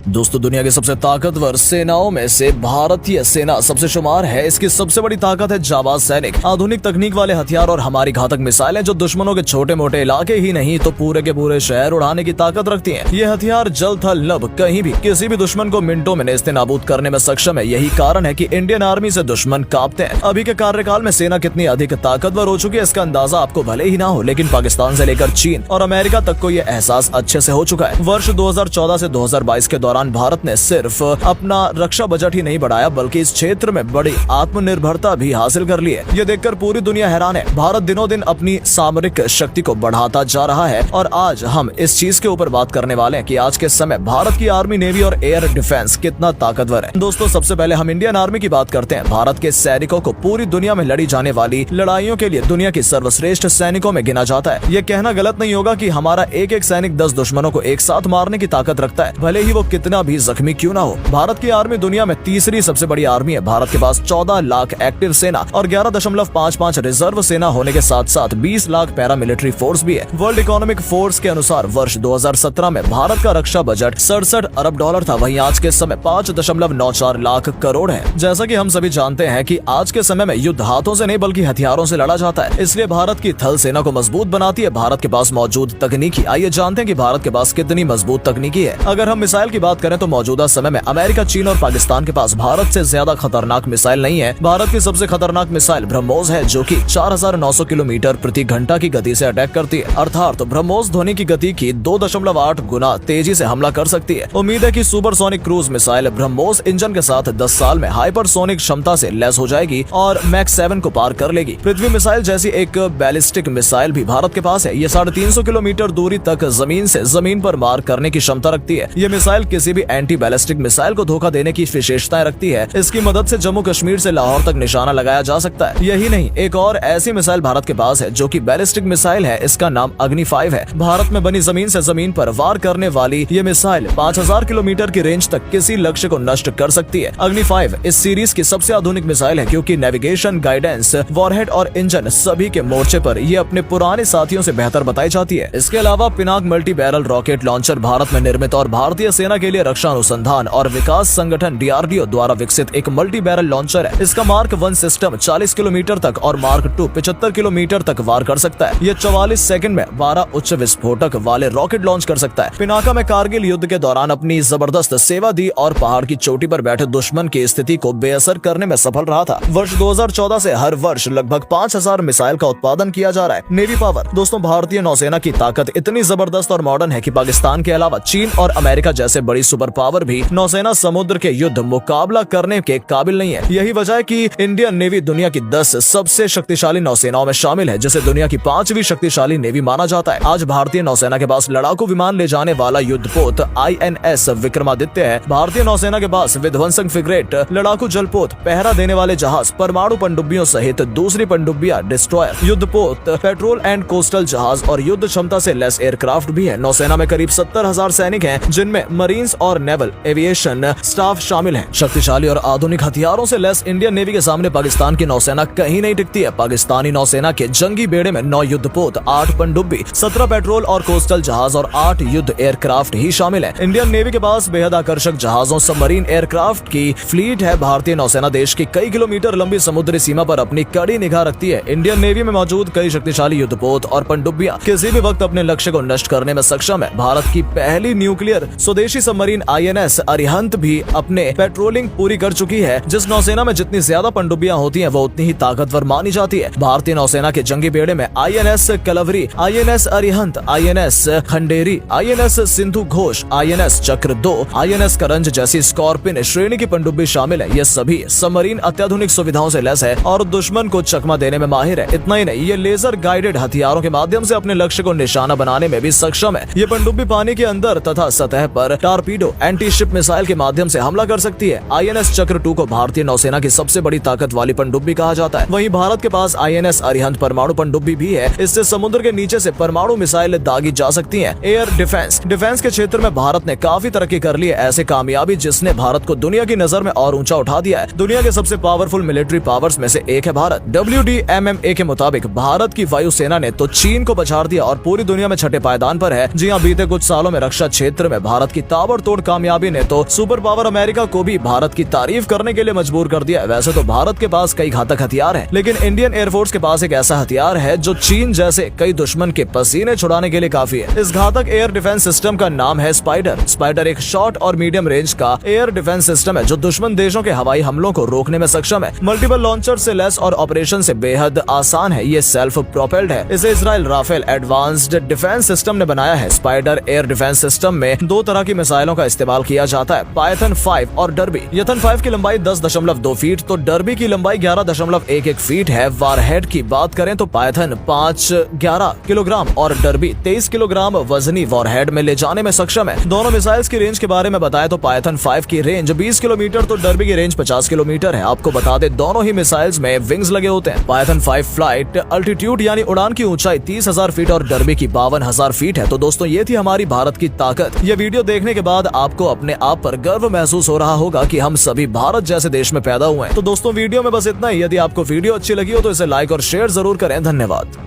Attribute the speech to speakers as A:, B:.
A: दोस्तों, दुनिया की सबसे ताकतवर सेनाओं में से भारतीय सेना सबसे शुमार है। इसकी सबसे बड़ी ताकत है जाबाज सैनिक, आधुनिक तकनीक वाले हथियार और हमारी घातक मिसाइलें जो दुश्मनों के छोटे मोटे इलाके ही नहीं तो पूरे के पूरे शहर उड़ाने की ताकत रखती हैं। ये हथियार जल थल नभ कहीं भी किसी भी दुश्मन को मिनटों में नेस्तनाबूद करने में सक्षम है। यही कारण है कि इंडियन आर्मी से दुश्मन कांपते हैं। अभी के कार्यकाल में सेना कितनी अधिक ताकतवर हो चुकी है इसका अंदाजा आपको भले ही ना हो, लेकिन पाकिस्तान से लेकर चीन और अमेरिका तक को ये एहसास अच्छे से हो चुका है। वर्ष 2014 से 2022 के दौरान भारत ने सिर्फ अपना रक्षा बजट ही नहीं बढ़ाया बल्कि इस क्षेत्र में बड़ी आत्मनिर्भरता भी हासिल कर ली है। ये देखकर पूरी दुनिया हैरान है। भारत दिनों दिन अपनी सामरिक शक्ति को बढ़ाता जा रहा है और आज हम इस चीज के ऊपर बात करने वाले हैं कि आज के समय भारत की आर्मी, नेवी और एयर डिफेंस कितना ताकतवर है। दोस्तों, सबसे पहले हम इंडियन आर्मी की बात करते हैं। भारत के सैनिकों को पूरी दुनिया में लड़ी जाने वाली लड़ाइयों के लिए दुनिया की सर्वश्रेष्ठ सैनिकों में गिना जाता है। ये कहना गलत नहीं होगा कि हमारा एक एक सैनिक 10 दुश्मनों को एक साथ मारने की ताकत रखता है, भले ही वो कितना भी जख्मी क्यों ना हो। भारत की आर्मी दुनिया में तीसरी सबसे बड़ी आर्मी है। भारत के पास 14 लाख एक्टिव सेना और 11.55 रिजर्व सेना होने के साथ साथ 20 लाख पैरा मिलिट्री फोर्स भी है। वर्ल्ड इकोनॉमिक फोर्स के अनुसार वर्ष 2017 में भारत का रक्षा बजट 67 अरब डॉलर था। वहीं आज के समय 5.94 लाख करोड़ है। जैसा कि हम सभी जानते हैं कि आज के समय में युद्ध हाथों से नहीं बल्कि हथियारों से लड़ा जाता है, इसलिए भारत की थल सेना को मजबूत बनाती है भारत के पास मौजूद तकनीकी। आइए जानते हैं कि भारत के पास कितनी मजबूत तकनीकी है। अगर हम मिसाइल की बात करें तो मौजूदा समय में अमेरिका, चीन और पाकिस्तान के पास भारत से ज्यादा खतरनाक मिसाइल नहीं है। भारत की सबसे खतरनाक मिसाइल ब्रह्मोस है जो कि 4900 किलोमीटर प्रति घंटा की गति से अटैक करती है, अर्थात ब्रह्मोस ध्वनि की गति की 2.8 गुना तेजी से हमला कर सकती है। उम्मीद है कि supersonic cruise missile BrahMos engine के साथ 10 साल में हाइपरसोनिक क्षमता से लैस हो जाएगी और मैक 7 को पार कर लेगी। पृथ्वी मिसाइल जैसी एक बैलिस्टिक मिसाइल भी भारत के पास है। ये 350 किलोमीटर दूरी तक जमीन पर मार करने की क्षमता रखती है। ये मिसाइल किसी भी एंटी बैलिस्टिक मिसाइल को धोखा देने की विशेषताएं रखती है। इसकी मदद से जम्मू कश्मीर से लाहौर तक निशाना लगाया जा सकता है। यही नहीं, एक और ऐसी मिसाइल भारत के पास है जो कि बैलिस्टिक मिसाइल है। इसका नाम अग्नि 5 है। भारत में बनी जमीन से जमीन पर वार करने वाली ये मिसाइल 5000 किलोमीटर की रेंज तक किसी लक्ष्य को नष्ट कर सकती है। अग्नि 5 इस सीरीज की सबसे आधुनिक मिसाइल है क्योंकि नेविगेशन, गाइडेंस, वॉरहेड और इंजन सभी के मोर्चे पर ये अपने पुराने साथियों से बेहतर बताई जाती है। इसके अलावा Pinaka multi barrel rocket launcher Bharat में निर्मित और भारतीय सेना के लिए रक्षा अनुसंधान और विकास संगठन DRDO द्वारा विकसित एक मल्टी बैरल लॉन्चर है। इसका मार्क 1 सिस्टम 40 किलोमीटर तक और मार्क 2 75 किलोमीटर तक वार कर सकता है। ये 44 सेकंड में 12 उच्च विस्फोटक वाले रॉकेट लॉन्च कर सकता है। पिनाका में कारगिल युद्ध के दौरान अपनी जबरदस्त सेवा दी और पहाड़ की चोटी पर बैठे दुश्मन की स्थिति को बेअसर करने में सफल रहा था। वर्ष 2014 से हर वर्ष लगभग 5000 मिसाइल का उत्पादन किया जा रहा है। नेवी पावर, दोस्तों, भारतीय नौसेना की ताकत इतनी जबरदस्त और मॉडर्न है कि पाकिस्तान के अलावा चीन और अमेरिका जैसे बड़ी सुपर पावर भी नौसेना समुद्र के युद्ध मुकाबला करने के काबिल नहीं है। यही वजह है कि इंडियन नेवी दुनिया की 10 सबसे शक्तिशाली नौसेनाओं में शामिल है, जिसे दुनिया की 5वीं शक्तिशाली नेवी माना जाता है। आज भारतीय नौसेना के पास लड़ाकू विमान ले जाने वाला युद्धपोत INS विक्रमादित्य है। भारतीय नौसेना के पास विध्वंसक फ्रिगेट, लड़ाकू जलपोत, पहरा देने वाले जहाज, परमाणु पनडुब्बियों सहित दूसरी पनडुब्बियां, डिस्ट्रॉयर, युद्धपोत, पेट्रोल एंड कोस्टल जहाज और युद्ध क्षमता से लेस एयरक्राफ्ट भी है। नौसेना में करीब 70,000 सैनिक हैं, जिनमें मरीन्स और नेवल एविएशन स्टाफ शामिल है। शक्तिशाली और आधुनिक हथियारों से लेस इंडियन नेवी के सामने पाकिस्तान की नौसेना कहीं नहीं टिकती है। पाकिस्तानी नौसेना के जंगी बेड़े में 9 युद्धपोत, 8 पनडुब्बी, 17 पेट्रोल और कोस्टल जहाज और 8 युद्ध एयरक्राफ्ट ही शामिल है। इंडियन नेवी के पास बेहद आकर्षक जहाजों, सबमरीन एयरक्राफ्ट की फ्लीट है। भारतीय नौसेना देश की कई किलोमीटर लंबी समुद्री सीमा पर अपनी कड़ी निगाह रखती है। इंडियन नेवी में मौजूद कई शक्तिशाली युद्धपोत और पनडुब्बियां किसी भी वक्त अपने लक्ष्य को नष्ट करने में सक्षम है। भारत की पहली न्यूक्लियर स्वदेशी सबमरीन INS अरिहंत भी अपने पेट्रोलिंग पूरी कर चुकी है। जिस नौसेना में जितनी ज्यादा पनडुब्बियां होती हैं वो उतनी ही ताकतवर मानी जाती है। भारतीय नौसेना के जंगी बेड़े में INS Kalvari, INS Arihant, INS Khanderi, INS Sindhu Ghosh, INS चक्र 2, INS करंज जैसी स्कॉर्पिन श्रेणी की पनडुब्बी शामिल है। ये सभी सबमरीन अत्याधुनिक सुविधाओं से लैस है और दुश्मन को चकमा देने में माहिर है। इतना ही नहीं, ये लेजर गाइडेड हथियारों के माध्यम से अपने लक्ष्य को निशाना बनाने में भी सक्षम है। ये पनडुब्बी पानी के अंदर तथा सतह पर टारपीडो, एंटी शिप मिसाइल के माध्यम से हमला कर सकती है। INS चक्र 2 को भारतीय नौसेना की सबसे बड़ी ताकत वाली पनडुब्बी कहा जाता है। वहीं भारत के पास INS अरिहंत परमाणु पनडुब्बी भी है। इससे समुद्र के नीचे से परमाणु मिसाइल दागी जा सकती हैं। एयर डिफेंस के क्षेत्र में भारत ने काफी तरक्की कर ली है। ऐसे कामयाबी जिसने भारत को दुनिया की नजर में और ऊंचा उठा दिया है। दुनिया के सबसे पावरफुल मिलिट्री पावर्स में से एक है भारत। WDMMA के मुताबिक भारत की वायुसेना ने तो चीन को पछाड़ दिया और पूरी दुनिया में छठे पायदान पर है। जी हाँ, बीते कुछ सालों में रक्षा क्षेत्र में भारत की ताबड़तोड़ रिकॉर्ड तोड़ कामयाबी ने तो सुपर पावर अमेरिका को भी भारत की तारीफ करने के लिए मजबूर कर दिया है। वैसे तो भारत के पास कई घातक हथियार हैं, लेकिन इंडियन एयरफोर्स के पास एक ऐसा हथियार है जो चीन जैसे कई दुश्मन के पसीने छुड़ाने के लिए काफी है। इस घातक एयर डिफेंस सिस्टम का नाम है स्पाइडर। स्पाइडर एक शॉर्ट और मीडियम रेंज का एयर डिफेंस सिस्टम है जो दुश्मन देशों के हवाई हमलों को रोकने में सक्षम है। मल्टीपल लॉन्चर से लेस और ऑपरेशन से बेहद आसान है। ये सेल्फ प्रोपेल्ड है। इसे Israel Rafael advanced defence system ने बनाया है। स्पाइडर एयर डिफेंस सिस्टम में दो तरह की मिसाइलों का इस्तेमाल किया जाता है, पायथन 5 और डर्बी। पायथन 5 की लंबाई 10.2 फीट तो डर्बी की लंबाई 11.11 फीट है। वारहेड की बात करें तो पायथन 11 किलोग्राम और डर्बी 23 किलोग्राम वजनी वारहेड में ले जाने में सक्षम है। दोनों मिसाइल्स की रेंज के बारे में बताएं तो पायथन 5 की रेंज 20 किलोमीटर तो डर्बी की रेंज 50 किलोमीटर है। आपको बता दें दोनों ही मिसाइल्स में विंग्स लगे होते हैं। पायथन 5 फ्लाइट अल्टीट्यूड यानी उड़ान की ऊंचाई 30,000 फीट और डर्बी की 52,000 फीट है। तो दोस्तों ये थी हमारी भारत की ताकत। ये वीडियो देखने के बाद आपको अपने आप पर गर्व महसूस हो रहा होगा कि हम सभी भारत जैसे देश में पैदा हुए हैं। तो दोस्तों वीडियो में बस इतना ही। यदि आपको वीडियो अच्छी लगी हो तो इसे लाइक और शेयर जरूर करें। धन्यवाद।